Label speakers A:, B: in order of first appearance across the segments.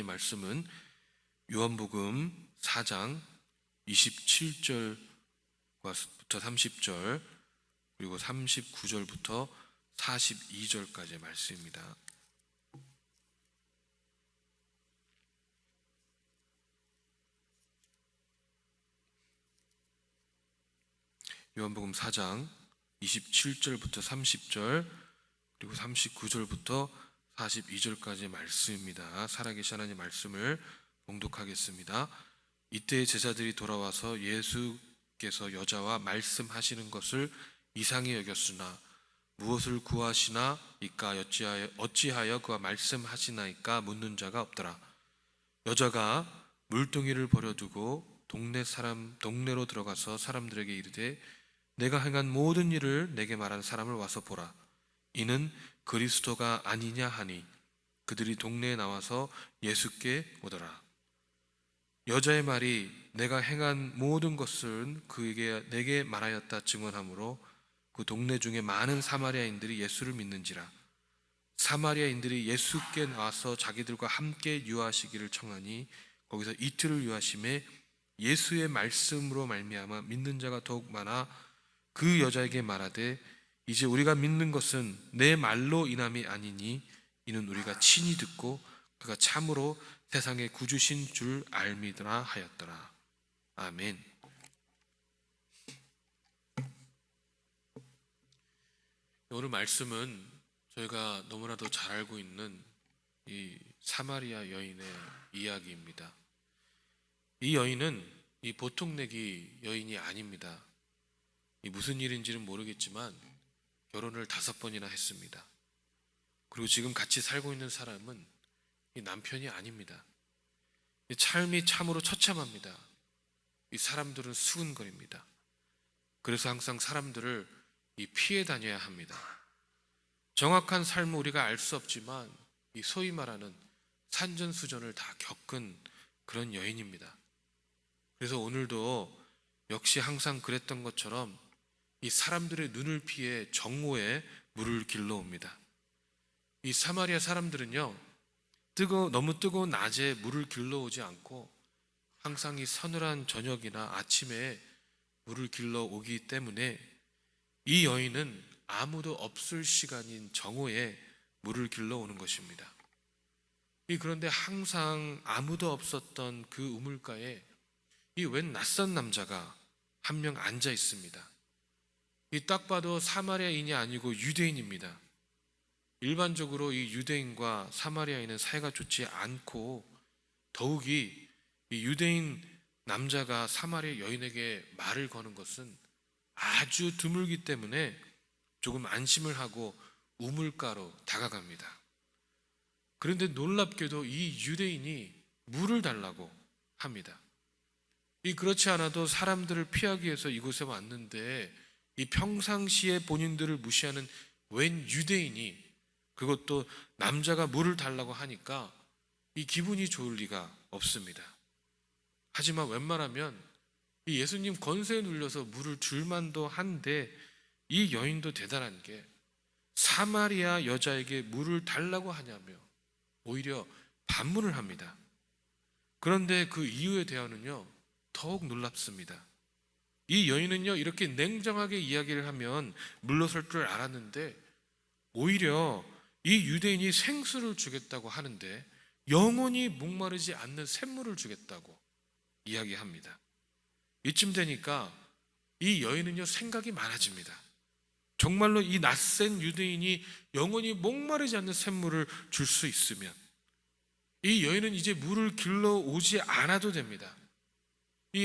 A: 말씀은 요한복음 4장 27절부터 30절 그리고 39절부터 42절까지의 말씀입니다. 요한복음 4장 27절부터 30절 그리고 39절부터 42절까지의 말씀입니다. 살아계신 하나님의 말씀을 봉독하겠습니다. 이때 제자들이 돌아와서 예수께서 여자와 말씀하시는 것을 이상히 여겼으나 무엇을 구하시나이까 어찌하여 그와 말씀하시나이까 묻는 자가 없더라. 여자가 물동이를 버려두고 동네로 들어가서 사람들에게 이르되 내가 행한 모든 일을 내게 말한 사람을 와서 보라. 이는 그리스도가 아니냐 하니 그들이 동네에 나와서 예수께 오더라. 여자의 말이 내가 행한 모든 것은 그에게 내게 말하였다 증언하므로 그 동네 중에 많은 사마리아인들이 예수를 믿는지라. 사마리아인들이 예수께 나와서 자기들과 함께 유하시기를 청하니 거기서 이틀을 유하심에 예수의 말씀으로 말미암아 믿는 자가 더욱 많아 그 여자에게 말하되 이제 우리가 믿는 것은 내 말로 인함이 아니니 이는 우리가 친히 듣고 그가 참으로 세상의 구주신 줄 알미더라 하였더라. 아멘. 오늘 말씀은 저희가 너무나도 잘 알고 있는 이 사마리아 여인의 이야기입니다. 이 여인은 이 보통 내기 여인이 아닙니다. 이 무슨 일인지는 모르겠지만 결혼을 5번이나 했습니다. 그리고 지금 같이 살고 있는 사람은 이 남편이 아닙니다. 이 삶이 참으로 처참합니다. 이 사람들은 수근거립니다. 그래서 항상 사람들을 이 피해 다녀야 합니다. 정확한 삶을 우리가 알 수 없지만 이 소위 말하는 산전수전을 다 겪은 그런 여인입니다. 그래서 오늘도 역시 항상 그랬던 것처럼 이 사람들의 눈을 피해 정오에 물을 길러옵니다. 이 사마리아 사람들은요, 너무 뜨거운 낮에 물을 길러오지 않고 항상 이 서늘한 저녁이나 아침에 물을 길러오기 때문에 이 여인은 아무도 없을 시간인 정오에 물을 길러오는 것입니다. 그런데 항상 아무도 없었던 그 우물가에 이 웬 낯선 남자가 한 명 앉아 있습니다. 딱 봐도 사마리아인이 아니고 유대인입니다. 일반적으로 이 유대인과 사마리아인은 사이가 좋지 않고 더욱이 이 유대인 남자가 사마리아 여인에게 말을 거는 것은 아주 드물기 때문에 조금 안심을 하고 우물가로 다가갑니다. 그런데 놀랍게도 이 유대인이 물을 달라고 합니다. 그렇지 않아도 사람들을 피하기 위해서 이곳에 왔는데 이 평상시에 본인들을 무시하는 웬 유대인이 그것도 남자가 물을 달라고 하니까 이 기분이 좋을 리가 없습니다. 하지만 웬만하면 이 예수님 권세에 눌려서 물을 줄만도 한데 이 여인도 대단한 게 사마리아 여자에게 물을 달라고 하냐며 오히려 반문을 합니다. 그런데 그 이후의 대화는요 더욱 놀랍습니다. 이 여인은요 이렇게 냉정하게 이야기를 하면 물러설 줄 알았는데 오히려 이 유대인이 생수를 주겠다고 하는데 영원히 목마르지 않는 샘물을 주겠다고 이야기합니다. 이쯤 되니까 이 여인은요 생각이 많아집니다. 정말로 이 낯선 유대인이 영원히 목마르지 않는 샘물을 줄 수 있으면 이 여인은 이제 물을 길러 오지 않아도 됩니다.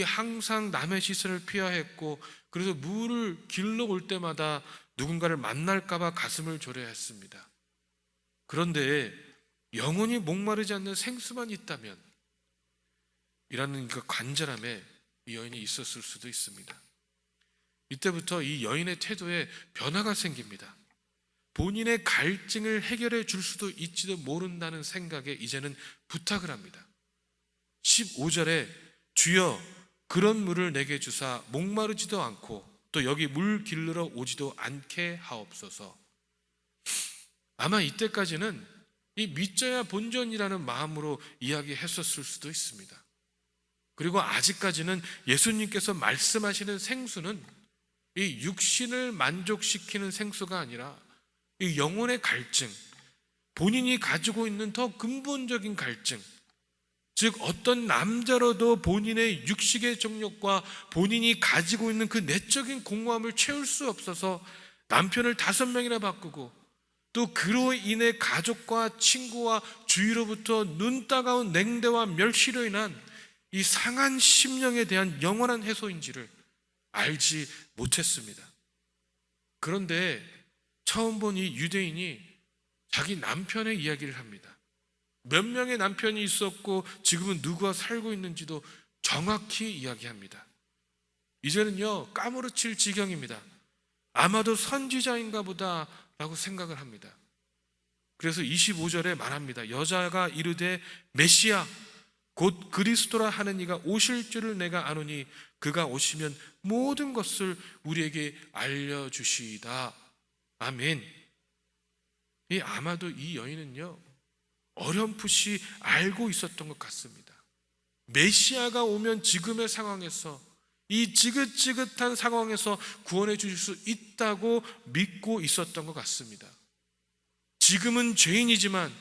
A: 항상 남의 시선을 피해야 했고 그래서 물을 길러 올 때마다 누군가를 만날까 봐 가슴을 졸여야 했습니다. 그런데 영원히 목마르지 않는 생수만 있다면 이라는 그 간절함에 이 여인이 있었을 수도 있습니다. 이때부터 이 여인의 태도에 변화가 생깁니다. 본인의 갈증을 해결해 줄 수도 있지도 모른다는 생각에 이제는 부탁을 합니다. 15절에 주여 그런 물을 내게 주사 목마르지도 않고 또 여기 물 길르러 오지도 않게 하옵소서. 아마 이때까지는 이 믿져야 본전이라는 마음으로 이야기했었을 수도 있습니다. 그리고 아직까지는 예수님께서 말씀하시는 생수는 이 육신을 만족시키는 생수가 아니라 이 영혼의 갈증, 본인이 가지고 있는 더 근본적인 갈증, 즉 어떤 남자로도 본인의 육식의 정욕과 본인이 가지고 있는 그 내적인 공허함을 채울 수 없어서 남편을 5명이나 바꾸고 또 그로 인해 가족과 친구와 주위로부터 눈 따가운 냉대와 멸시로 인한 이 상한 심령에 대한 영원한 해소인지를 알지 못했습니다. 그런데 처음 본 이 유대인이 자기 남편의 이야기를 합니다. 몇 명의 남편이 있었고 지금은 누구와 살고 있는지도 정확히 이야기합니다. 이제는요 까무러칠 지경입니다. 아마도 선지자인가 보다 라고 생각을 합니다. 그래서 25절에 말합니다. 여자가 이르되 메시아 곧 그리스도라 하는 이가 오실 줄을 내가 아노니 그가 오시면 모든 것을 우리에게 알려주시이다. 아멘. 아마도 이 여인은요 어렴풋이 알고 있었던 것 같습니다. 메시아가 오면 지금의 상황에서 이 지긋지긋한 상황에서 구원해 주실 수 있다고 믿고 있었던 것 같습니다. 지금은 죄인이지만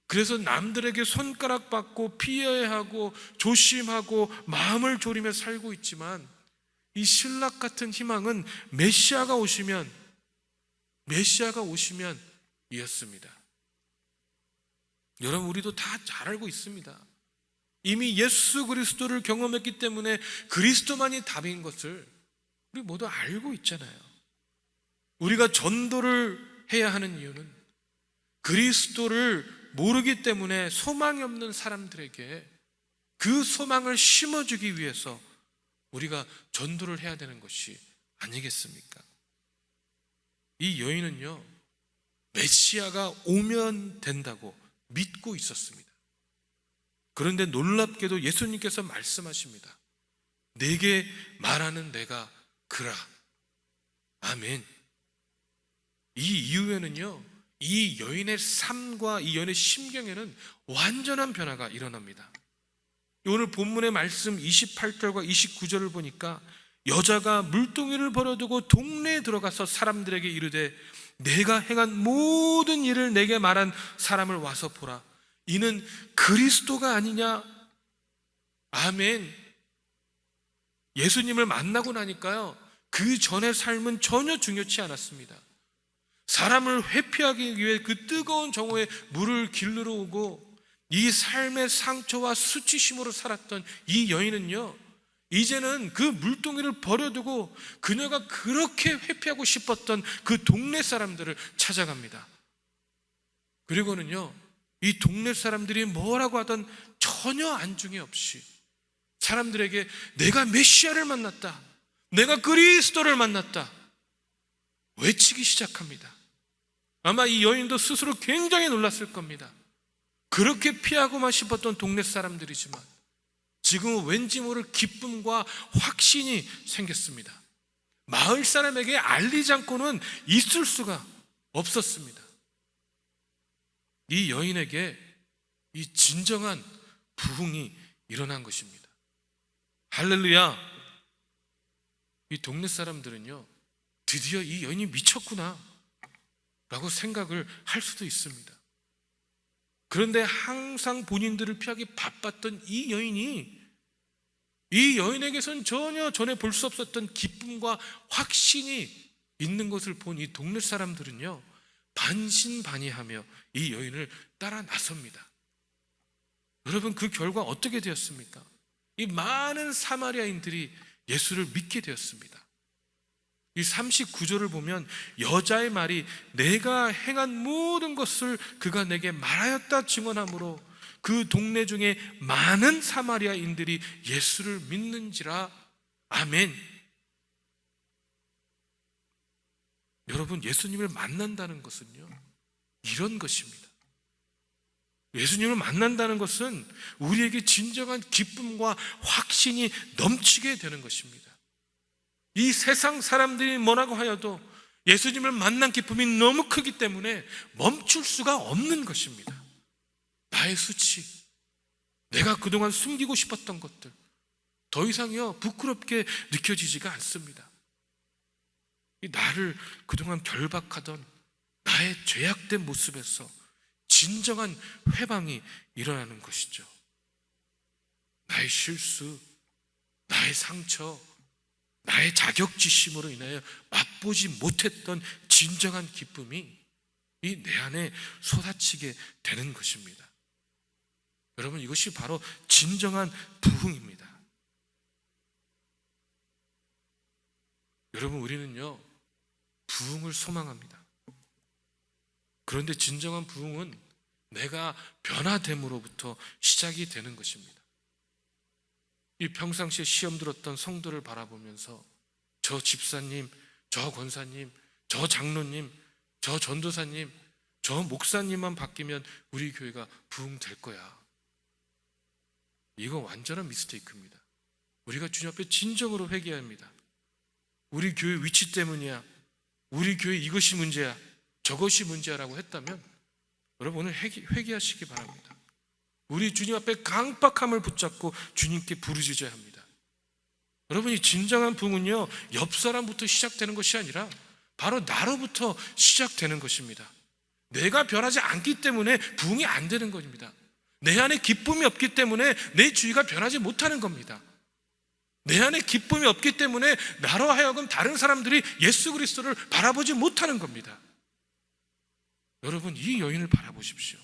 A: 그래서 남들에게 손가락 받고 피해야 하고 조심하고 마음을 졸이며 살고 있지만 이 신락 같은 희망은 메시아가 오시면 이었습니다. 여러분 우리도 다 잘 알고 있습니다. 이미 예수 그리스도를 경험했기 때문에 그리스도만이 답인 것을 우리 모두 알고 있잖아요. 우리가 전도를 해야 하는 이유는 그리스도를 모르기 때문에 소망이 없는 사람들에게 그 소망을 심어주기 위해서 우리가 전도를 해야 되는 것이 아니겠습니까? 이 여인은요 메시아가 오면 된다고 믿고 있었습니다. 그런데 놀랍게도 예수님께서 말씀하십니다. 내게 말하는 내가 그라. 아멘. 이 이후에는요 이 여인의 삶과 이 여인의 심경에는 완전한 변화가 일어납니다. 오늘 본문의 말씀 28절과 29절을 보니까 여자가 물동이를 버려두고 동네에 들어가서 사람들에게 이르되 내가 행한 모든 일을 내게 말한 사람을 와서 보라. 이는 그리스도가 아니냐? 아멘. 예수님을 만나고 나니까요 그 전의 삶은 전혀 중요치 않았습니다. 사람을 회피하기 위해 그 뜨거운 정오에 물을 길르러 오고 이 삶의 상처와 수치심으로 살았던 이 여인은요 이제는 그 물동이를 버려두고 그녀가 그렇게 회피하고 싶었던 그 동네 사람들을 찾아갑니다. 그리고는요 이 동네 사람들이 뭐라고 하던 전혀 안중에 없이 사람들에게 내가 메시아를 만났다, 내가 그리스도를 만났다 외치기 시작합니다. 아마 이 여인도 스스로 굉장히 놀랐을 겁니다. 그렇게 피하고만 싶었던 동네 사람들이지만 지금은 왠지 모를 기쁨과 확신이 생겼습니다. 마을 사람에게 알리지 않고는 있을 수가 없었습니다. 이 여인에게 이 진정한 부흥이 일어난 것입니다. 할렐루야. 이 동네 사람들은요 드디어 이 여인이 미쳤구나 라고 생각을 할 수도 있습니다. 그런데 항상 본인들을 피하기 바빴던 이 여인에게선 전혀 전에 볼 수 없었던 기쁨과 확신이 있는 것을 본 이 동네 사람들은요 반신반의하며 이 여인을 따라 나섭니다. 여러분 그 결과 어떻게 되었습니까? 이 많은 사마리아인들이 예수를 믿게 되었습니다. 이 39절을 보면 여자의 말이 내가 행한 모든 것을 그가 내게 말하였다 증언하므로 그 동네 중에 많은 사마리아인들이 예수를 믿는지라. 아멘. 여러분 예수님을 만난다는 것은요 이런 것입니다. 예수님을 만난다는 것은 우리에게 진정한 기쁨과 확신이 넘치게 되는 것입니다. 이 세상 사람들이 뭐라고 하여도 예수님을 만난 기쁨이 너무 크기 때문에 멈출 수가 없는 것입니다. 나의 수치, 내가 그동안 숨기고 싶었던 것들 더 이상요 부끄럽게 느껴지지가 않습니다. 이 나를 그동안 결박하던 나의 죄악된 모습에서 진정한 회방이 일어나는 것이죠. 나의 실수, 나의 상처, 나의 자격지심으로 인하여 맛보지 못했던 진정한 기쁨이 이 내 안에 쏟아지게 되는 것입니다. 여러분, 이것이 바로 진정한 부흥입니다. 여러분, 우리는요 부흥을 소망합니다. 그런데 진정한 부흥은 내가 변화됨으로부터 시작이 되는 것입니다. 이 평상시에 시험 들었던 성도를 바라보면서 저 집사님, 저 권사님, 저 장로님, 저 전도사님, 저 목사님만 바뀌면 우리 교회가 부흥될 거야. 이거 완전한 미스테이크입니다. 우리가 주님 앞에 진정으로 회개해야 합니다. 우리 교회 위치 때문이야, 우리 교회 이것이 문제야, 저것이 문제야라고 했다면 여러분 오늘 회개하시기 바랍니다. 우리 주님 앞에 강박함을 붙잡고 주님께 부르짖어야 합니다. 여러분이 진정한 부흥은요 옆 사람부터 시작되는 것이 아니라 바로 나로부터 시작되는 것입니다. 내가 변하지 않기 때문에 부흥이 안 되는 것입니다. 내 안에 기쁨이 없기 때문에 내 주위가 변하지 못하는 겁니다. 내 안에 기쁨이 없기 때문에 나로 하여금 다른 사람들이 예수 그리스도를 바라보지 못하는 겁니다. 여러분, 이 여인을 바라보십시오.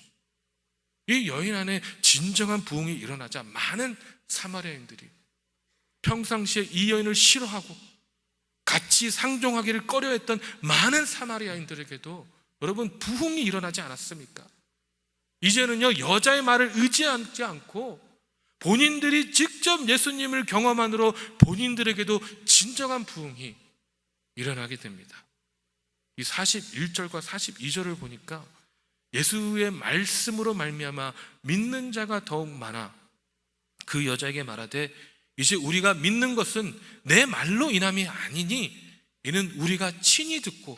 A: 이 여인 안에 진정한 부흥이 일어나자 많은 사마리아인들이 평상시에 이 여인을 싫어하고 같이 상종하기를 꺼려했던 많은 사마리아인들에게도 여러분 부흥이 일어나지 않았습니까? 이제는요 여자의 말을 의지하지 않고 본인들이 직접 예수님을 경험함으로 본인들에게도 진정한 부흥이 일어나게 됩니다. 이 41절과 42절을 보니까 예수의 말씀으로 말미암아 믿는 자가 더욱 많아 그 여자에게 말하되 이제 우리가 믿는 것은 내 말로 인함이 아니니 이는 우리가 친히 듣고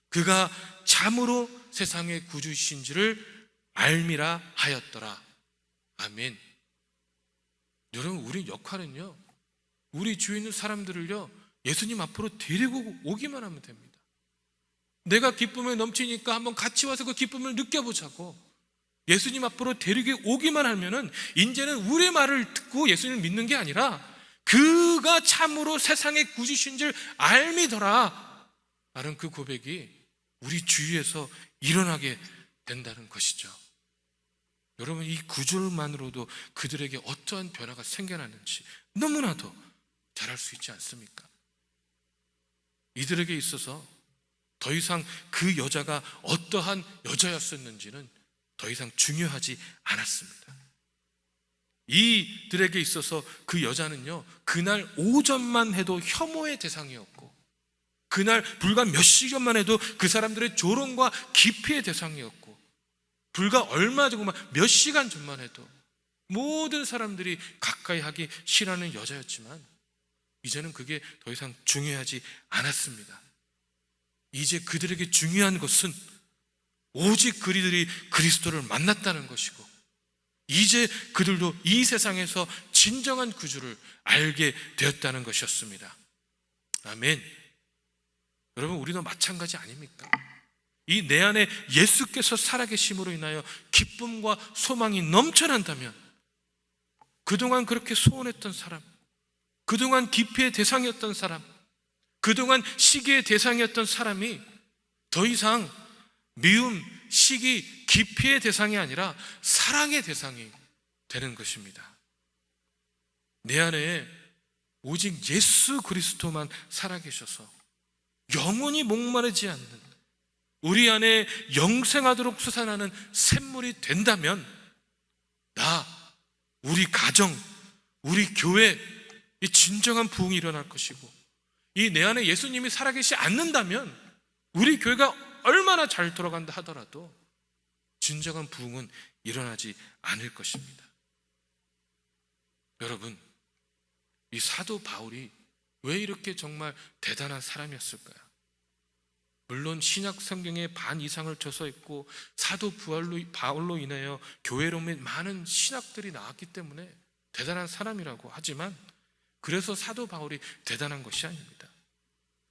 A: 그가 참으로 세상의 구주이신지를 알미라 하였더라. 아멘. 여러분, 우리 역할은요 우리 주위에 있는 사람들을요 예수님 앞으로 데리고 오기만 하면 됩니다. 내가 기쁨에 넘치니까 한번 같이 와서 그 기쁨을 느껴보자고 예수님 앞으로 데리고 오기만 하면은 이제는 우리 말을 듣고 예수님을 믿는 게 아니라 그가 참으로 세상의 구주신 줄 알미더라 라는 그 고백이 우리 주위에서 일어나게 된다는 것이죠. 여러분, 이 구절만으로도 그들에게 어떠한 변화가 생겨나는지 너무나도 잘 알 수 있지 않습니까? 이들에게 있어서 더 이상 그 여자가 어떠한 여자였었는지는 더 이상 중요하지 않았습니다. 이들에게 있어서 그 여자는요 그날 오전만 해도 혐오의 대상이었고 그날 불과 몇 시간만 해도 그 사람들의 조롱과 기피의 대상이었고 불과 얼마 전만 몇 시간 전만 해도 모든 사람들이 가까이 하기 싫어하는 여자였지만 이제는 그게 더 이상 중요하지 않았습니다. 이제 그들에게 중요한 것은 오직 그들이 그리스도를 만났다는 것이고 이제 그들도 이 세상에서 진정한 구주를 알게 되었다는 것이었습니다. 아멘. 여러분, 우리도 마찬가지 아닙니까? 이 내 안에 예수께서 살아계심으로 인하여 기쁨과 소망이 넘쳐난다면 그동안 그렇게 소원했던 사람, 그동안 기피의 대상이었던 사람, 그동안 시기의 대상이었던 사람이 더 이상 미움, 시기, 기피의 대상이 아니라 사랑의 대상이 되는 것입니다. 내 안에 오직 예수 그리스도만 살아계셔서 영원히 목마르지 않는 우리 안에 영생하도록 솟아나는 샘물이 된다면 나, 우리 가정, 우리 교회 이 진정한 부흥이 일어날 것이고 이 내 안에 예수님이 살아계시지 않는다면 우리 교회가 얼마나 잘 돌아간다 하더라도 진정한 부흥은 일어나지 않을 것입니다. 여러분, 이 사도 바울이 왜 이렇게 정말 대단한 사람이었을까요? 물론 신약 성경에 반 이상을 쳐서 있고 사도 바울로 인하여 교회로 많은 신학들이 나왔기 때문에 대단한 사람이라고 하지만, 그래서 사도 바울이 대단한 것이 아닙니다.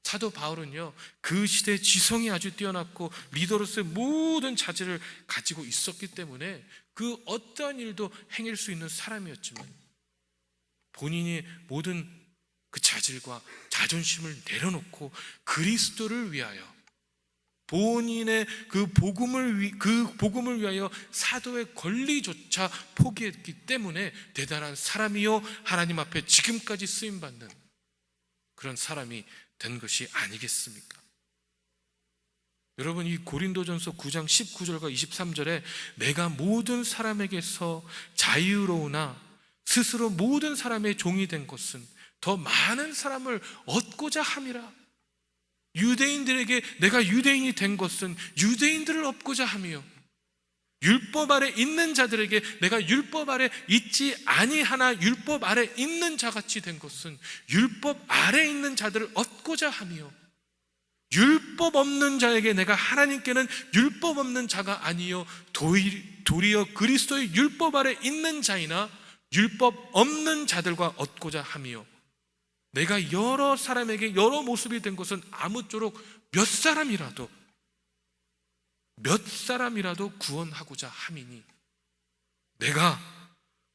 A: 사도 바울은요, 그 시대의 지성이 아주 뛰어났고 리더로서의 모든 자질을 가지고 있었기 때문에 그 어떠한 일도 행할 수 있는 사람이었지만, 본인이 모든 그 자질과 자존심을 내려놓고 그리스도를 위하여, 본인의 그 복음을 위하여 사도의 권리조차 포기했기 때문에 대단한 사람이요, 하나님 앞에 지금까지 쓰임받는 그런 사람이 된 것이 아니겠습니까? 여러분, 이 고린도전서 9장 19절과 23절에 내가 모든 사람에게서 자유로우나 스스로 모든 사람의 종이 된 것은 더 많은 사람을 얻고자 함이라. 유대인들에게 내가 유대인이 된 것은 유대인들을 얻고자 함이요, 율법 아래 있는 자들에게 내가 율법 아래 있지 아니하나 율법 아래 있는 자같이 된 것은 율법 아래 있는 자들을 얻고자 함이요, 율법 없는 자에게 내가 하나님께는 율법 없는 자가 아니요 도리어 그리스도의 율법 아래 있는 자이나 율법 없는 자들과 얻고자 함이요, 내가 여러 사람에게 여러 모습이 된 것은 아무쪼록 몇 사람이라도 구원하고자 함이니 내가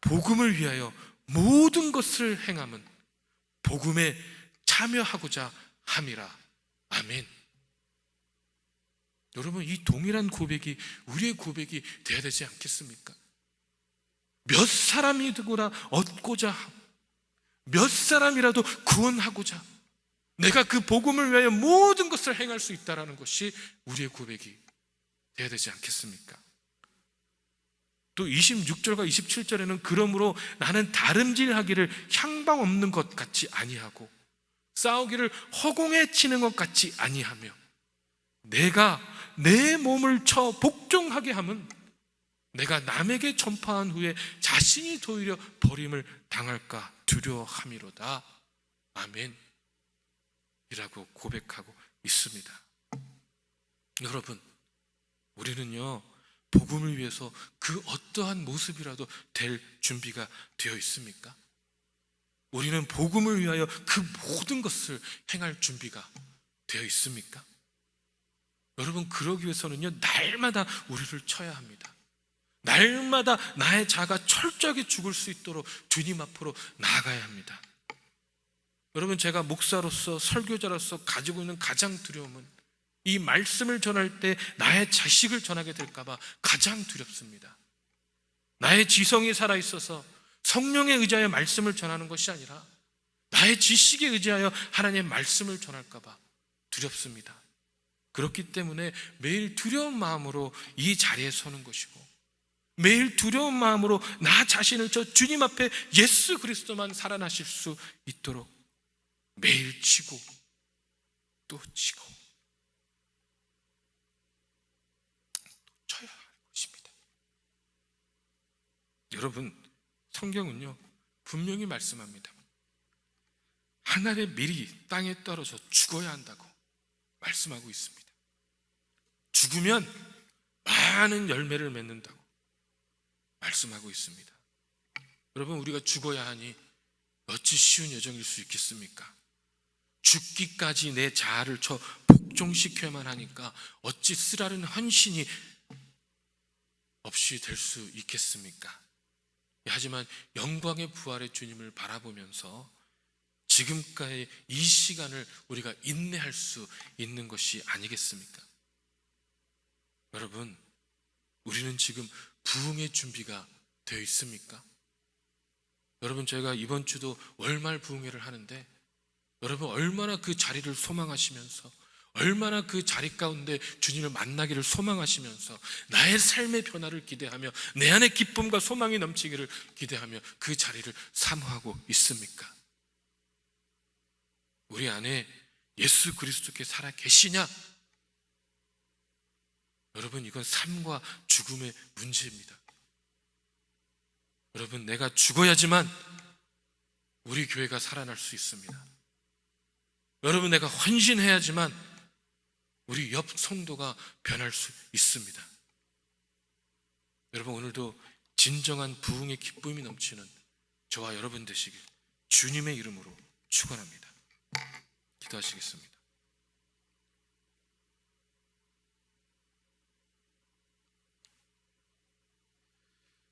A: 복음을 위하여 모든 것을 행함은 복음에 참여하고자 함이라. 아멘. 여러분, 이 동일한 고백이 우리의 고백이 되어야 되지 않겠습니까? 몇 사람이더구나 얻고자 함, 몇 사람이라도 구원하고자, 내가 그 복음을 위하여 모든 것을 행할 수 있다는 것이 우리의 고백이 되어야 되지 않겠습니까? 또 26절과 27절에는 그러므로 나는 다름질하기를 향방 없는 것 같이 아니하고 싸우기를 허공에 치는 것 같이 아니하며 내가 내 몸을 쳐 복종하게 함은 내가 남에게 전파한 후에 자신이 도리어 버림을 당할까 두려워함이로다. 아멘. 이라고 고백하고 있습니다. 여러분, 우리는요, 복음을 위해서 그 어떠한 모습이라도 될 준비가 되어 있습니까? 우리는 복음을 위하여 그 모든 것을 행할 준비가 되어 있습니까? 여러분, 그러기 위해서는요, 날마다 우리를 쳐야 합니다. 날마다 나의 자가 철저하게 죽을 수 있도록 주님 앞으로 나아가야 합니다. 여러분, 제가 목사로서 설교자로서 가지고 있는 가장 두려움은 이 말씀을 전할 때 나의 자식을 전하게 될까 봐 가장 두렵습니다. 나의 지성이 살아있어서 성령에 의지하여 말씀을 전하는 것이 아니라 나의 지식에 의지하여 하나님의 말씀을 전할까 봐 두렵습니다. 그렇기 때문에 매일 두려운 마음으로 이 자리에 서는 것이고, 매일 두려운 마음으로 나 자신을 저 주님 앞에 예수 그리스도만 살아나실 수 있도록 매일 치고 또 치고 또 쳐야 하는 것입니다. 여러분, 성경은요 분명히 말씀합니다. 한 알의 밀이 땅에 떨어져 죽어야 한다고 말씀하고 있습니다. 죽으면 많은 열매를 맺는다고 말씀하고 있습니다. 여러분, 우리가 죽어야 하니 어찌 쉬운 여정일 수 있겠습니까? 죽기까지 내 자아를 쳐 복종시켜야만 하니까 어찌 쓰라린 헌신이 없이 될 수 있겠습니까? 하지만 영광의 부활의 주님을 바라보면서 지금까지 이 시간을 우리가 인내할 수 있는 것이 아니겠습니까? 여러분, 우리는 지금 부흥의 준비가 되어 있습니까? 여러분, 저희가 이번 주도 월말 부흥회를 하는데 여러분, 얼마나 그 자리를 소망하시면서, 얼마나 그 자리 가운데 주님을 만나기를 소망하시면서 나의 삶의 변화를 기대하며 내 안에 기쁨과 소망이 넘치기를 기대하며 그 자리를 사모하고 있습니까? 우리 안에 예수 그리스도께 살아 계시냐? 여러분, 이건 삶과 죽음의 문제입니다. 여러분, 내가 죽어야지만 우리 교회가 살아날 수 있습니다. 여러분, 내가 헌신해야지만 우리 옆 성도가 변할 수 있습니다. 여러분, 오늘도 진정한 부흥의 기쁨이 넘치는 저와 여러분 되시길 주님의 이름으로 축원합니다. 기도하시겠습니다.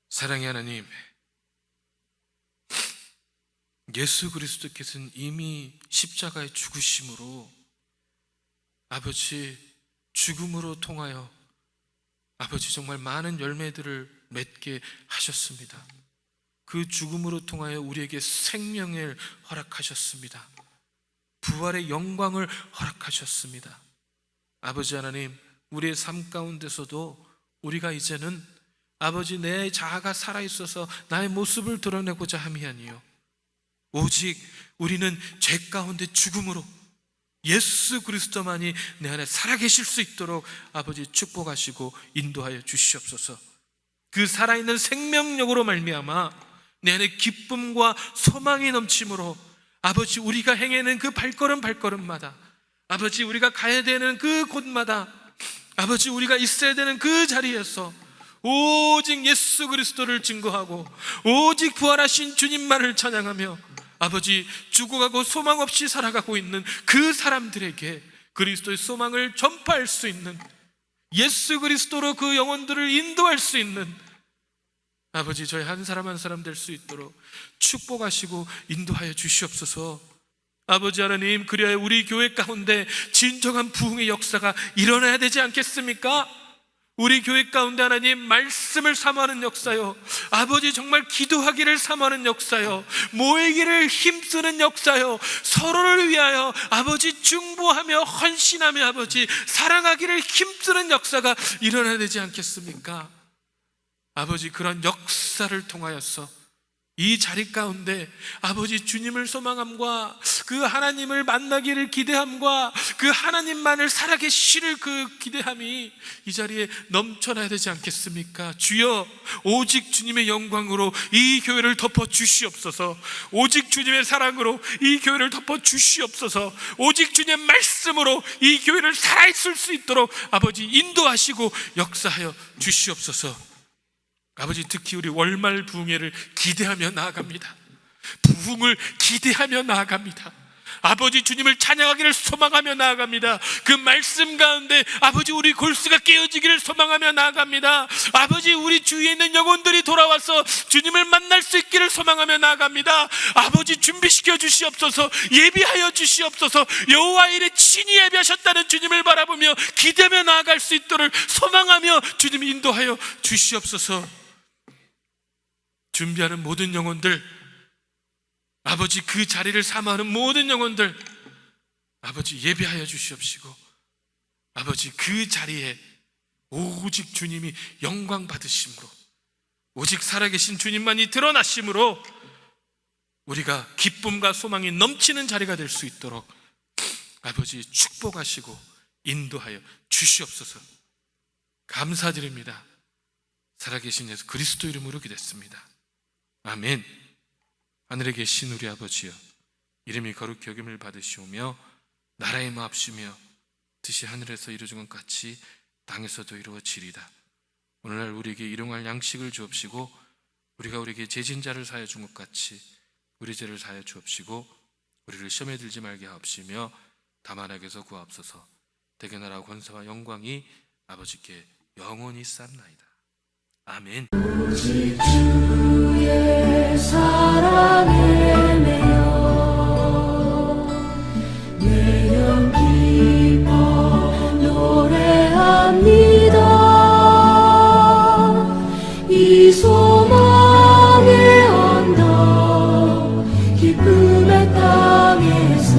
A: 사랑의 하나님, 예수 그리스도께서는 이미 십자가의 죽으심으로 아버지 죽음으로 통하여 아버지 정말 많은 열매들을 맺게 하셨습니다. 그 죽음으로 통하여 우리에게 생명을 허락하셨습니다. 부활의 영광을 허락하셨습니다. 아버지 하나님, 우리의 삶 가운데서도 우리가 이제는 아버지 내 자아가 살아있어서 나의 모습을 드러내고자 함이 아니요 오직 우리는 죄 가운데 죽음으로 예수 그리스도만이 내 안에 살아계실 수 있도록 아버지 축복하시고 인도하여 주시옵소서. 그 살아있는 생명력으로 말미암아 내 안에 기쁨과 소망이 넘침으로 아버지 우리가 행하는 그 발걸음마다 아버지 우리가 가야 되는 그 곳마다 아버지 우리가 있어야 되는 그 자리에서 오직 예수 그리스도를 증거하고 오직 부활하신 주님만을 찬양하며 아버지 죽어가고 소망 없이 살아가고 있는 그 사람들에게 그리스도의 소망을 전파할 수 있는, 예수 그리스도로 그 영혼들을 인도할 수 있는 아버지 저희 한 사람 한 사람 될 수 있도록 축복하시고 인도하여 주시옵소서. 아버지 하나님, 그리하여 우리 교회 가운데 진정한 부흥의 역사가 일어나야 되지 않겠습니까? 우리 교회 가운데 하나님 말씀을 사모하는 역사요, 아버지 정말 기도하기를 사모하는 역사요, 모이기를 힘쓰는 역사요, 서로를 위하여 아버지 중보하며 헌신하며 아버지 사랑하기를 힘쓰는 역사가 일어나야 되지 않겠습니까? 아버지 그런 역사를 통하여서 이 자리 가운데 아버지 주님을 소망함과 그 하나님을 만나기를 기대함과 그 하나님만을 살아계시를 그 기대함이 이 자리에 넘쳐나야 되지 않겠습니까? 주여, 오직 주님의 영광으로 이 교회를 덮어 주시옵소서. 오직 주님의 사랑으로 이 교회를 덮어 주시옵소서. 오직 주님의 말씀으로 이 교회를 살아있을 수 있도록 아버지 인도하시고 역사하여 주시옵소서. 아버지 특히 우리 월말 부흥회를 기대하며 나아갑니다. 부흥을 기대하며 나아갑니다. 아버지 주님을 찬양하기를 소망하며 나아갑니다. 그 말씀 가운데 아버지 우리 골수가 깨어지기를 소망하며 나아갑니다. 아버지 우리 주위에 있는 영혼들이 돌아와서 주님을 만날 수 있기를 소망하며 나아갑니다. 아버지 준비시켜 주시옵소서. 예비하여 주시옵소서. 여호와 일에 친히 예비하셨다는 주님을 바라보며 기대하며 나아갈 수 있도록 소망하며 주님이 인도하여 주시옵소서. 준비하는 모든 영혼들, 아버지 그 자리를 사모하는 모든 영혼들 아버지 예비하여 주시옵시고 아버지 그 자리에 오직 주님이 영광 받으심으로 오직 살아계신 주님만이 드러나심으로 우리가 기쁨과 소망이 넘치는 자리가 될 수 있도록 아버지 축복하시고 인도하여 주시옵소서. 감사드립니다. 살아계신 예수 그리스도 이름으로 기도했습니다. 아멘. 하늘에 계신 우리 아버지여, 이름이 거룩히 여김을 받으시오며 나라의 마옵시며 뜻이 하늘에서 이루어진 것 같이 땅에서도 이루어지리다. 오늘날 우리에게 일용할 양식을 주옵시고 우리가 우리에게 죄진 자를 사하여 준 것 같이 우리 죄를 사하여 주옵시고 우리를 시험에 들지 말게 하옵시며 다만 악에서 구하옵소서. 대개 나라와 권세와 영광이 아버지께 영원히 쌓나이다. 아멘.
B: 오직 주의 사랑에 매여 내 영 기뻐 노래합니다. 이 소망의 언덕 기쁨의 땅에서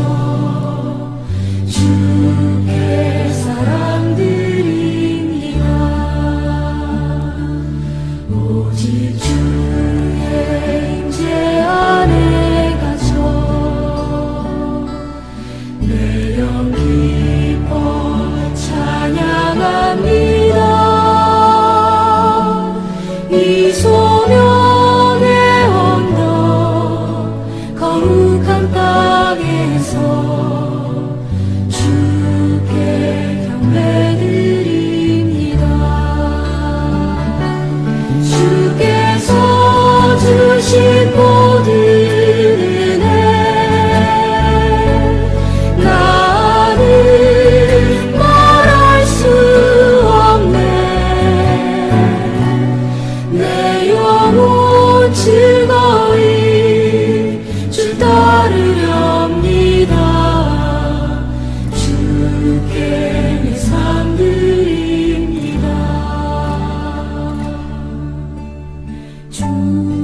B: 주의 사랑 드립니다. 오직 주의 임재 안에 갇혀 내 영 기뻐 찬양합니다. 이 소명의 언덕 거룩한 땅에서 주께 경배 주